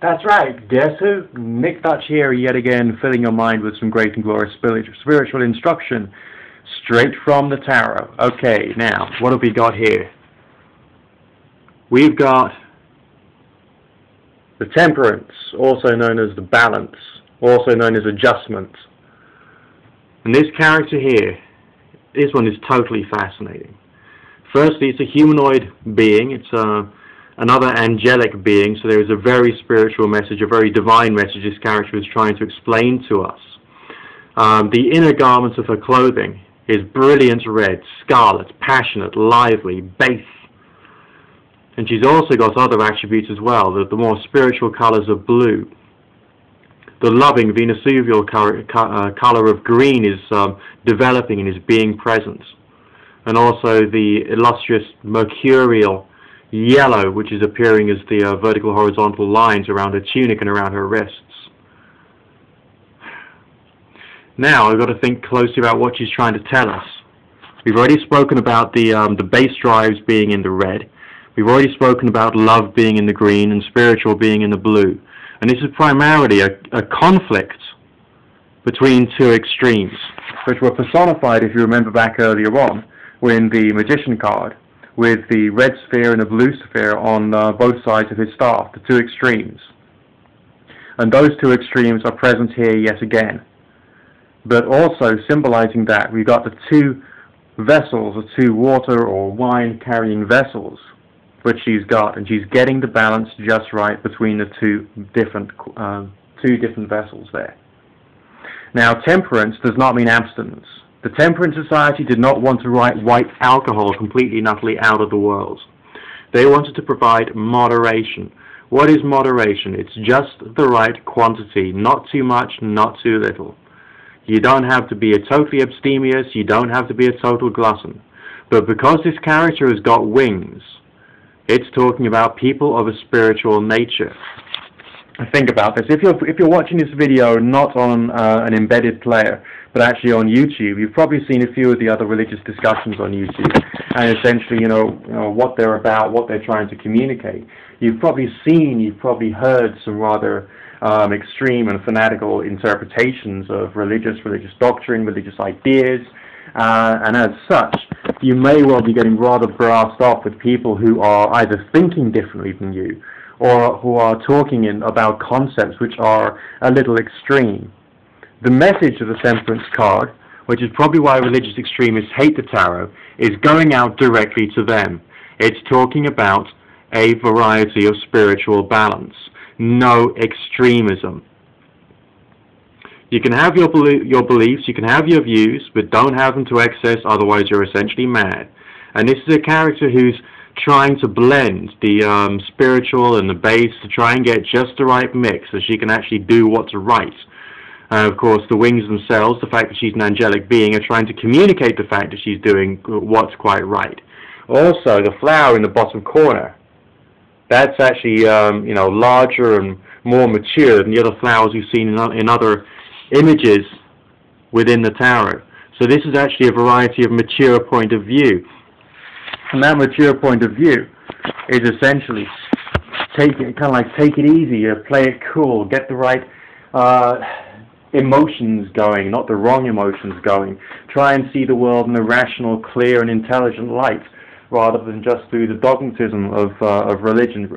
That's right. Guess who? Nick Dutch here yet again, filling your mind with some great and glorious spiritual instruction straight from the tarot. Okay, now, what have we got here? We've got the Temperance, also known as the Balance, also known as Adjustment. And this character here, this one is totally fascinating. Firstly, it's a humanoid being. It's another angelic being, so there is a very spiritual message, a very divine message this character is trying to explain to us. The inner garments of her clothing is brilliant red, scarlet, passionate, lively, base. And she's also got other attributes as well, the more spiritual colors of blue. The loving Venusuvial color of green is developing and is being present. And also the illustrious mercurial yellow, which is appearing as the vertical horizontal lines around her tunic and around her wrists. Now I've got to think closely about what she's trying to tell us. We've already spoken about the base drives being in the red. We've already spoken about love being in the green and spiritual being in the blue. And this is primarily a conflict between two extremes, which were personified, if you remember back earlier on, when the Magician card, with the red sphere and the blue sphere on both sides of his staff, the two extremes. And those two extremes are present here yet again. But also symbolizing that, we've got the two vessels, the two water or wine carrying vessels, which she's got, and she's getting the balance just right between the two different vessels there. Now, temperance does not mean abstinence. The Temperance Society did not want to wipe alcohol completely and utterly out of the world. They wanted to provide moderation. What is moderation? It's just the right quantity, not too much, not too little. You don't have to be a totally abstemious, you don't have to be a total glutton. But because this character has got wings, it's talking about people of a spiritual nature. Think about this. If you're watching this video not on an embedded player, but actually on YouTube, you've probably seen a few of the other religious discussions on YouTube, and essentially, you know what they're about, what they're trying to communicate. You've probably heard some rather extreme and fanatical interpretations of religious doctrine, religious ideas, and as such, you may well be getting rather brassed off with people who are either thinking differently than you, or who are talking about concepts which are a little extreme. The message of the Temperance card, which is probably why religious extremists hate the tarot, is going out directly to them. It's talking about a variety of spiritual balance, no extremism. You can have your beliefs, you can have your views, but don't have them to excess, otherwise you're essentially mad. And this is a character who's trying to blend the spiritual and the base to try and get just the right mix so she can actually do what's right. Of course, the wings themselves, the fact that she's an angelic being, are trying to communicate the fact that she's doing what's quite right. Also, the flower in the bottom corner, that's actually larger and more mature than the other flowers we've seen in other images within the tarot. So this is actually a variety of mature point of view. And that mature point of view is essentially take it easy, play it cool, get the right emotions going, not the wrong emotions going. Try and see the world in a rational, clear, and intelligent light, rather than just through the dogmatism of religion.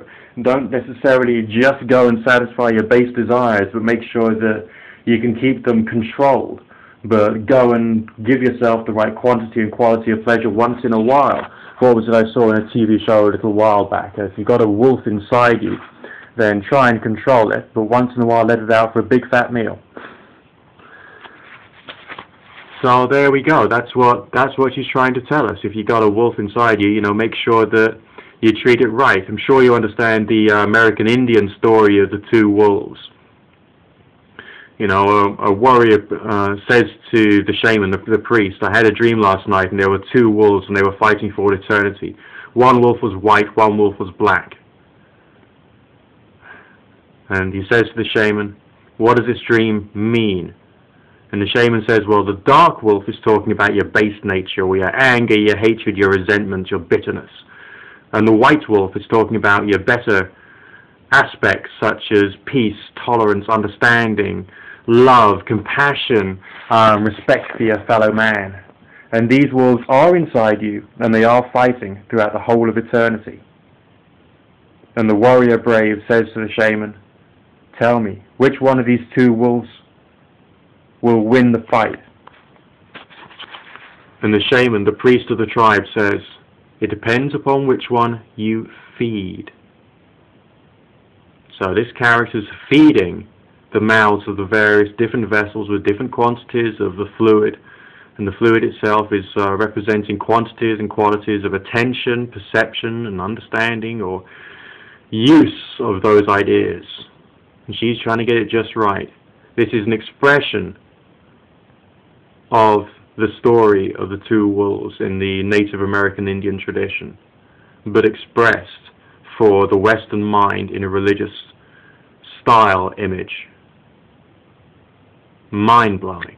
Don't necessarily just go and satisfy your base desires, but make sure that you can keep them controlled. But go and give yourself the right quantity and quality of pleasure once in a while. What was it I saw in a TV show a little while back? If you've got a wolf inside you, then try and control it, but once in a while let it out for a big fat meal. So there we go. That's what she's trying to tell us. If you got a wolf inside you, make sure that you treat it right. I'm sure you understand the American Indian story of the two wolves. A warrior says to the shaman, the priest, I had a dream last night and there were two wolves and they were fighting for eternity. One wolf was white, one wolf was black. And he says to the shaman, what does this dream mean? And the shaman says, well, the dark wolf is talking about your base nature, or your anger, your hatred, your resentment, your bitterness. And the white wolf is talking about your better aspects such as peace, tolerance, understanding, love, compassion, respect for your fellow man. And these wolves are inside you, and they are fighting throughout the whole of eternity. And the warrior brave says to the shaman, tell me, which one of these two wolves will win the fight? And the shaman, the priest of the tribe, says, it depends upon which one you feed. So this character is feeding the mouths of the various different vessels with different quantities of the fluid, and the fluid itself is representing quantities and qualities of attention, perception and understanding or use of those ideas. And she's trying to get it just right. This is an expression of the story of the two wolves in the Native American Indian tradition, but expressed for the Western mind in a religious style image. Mind-blowing.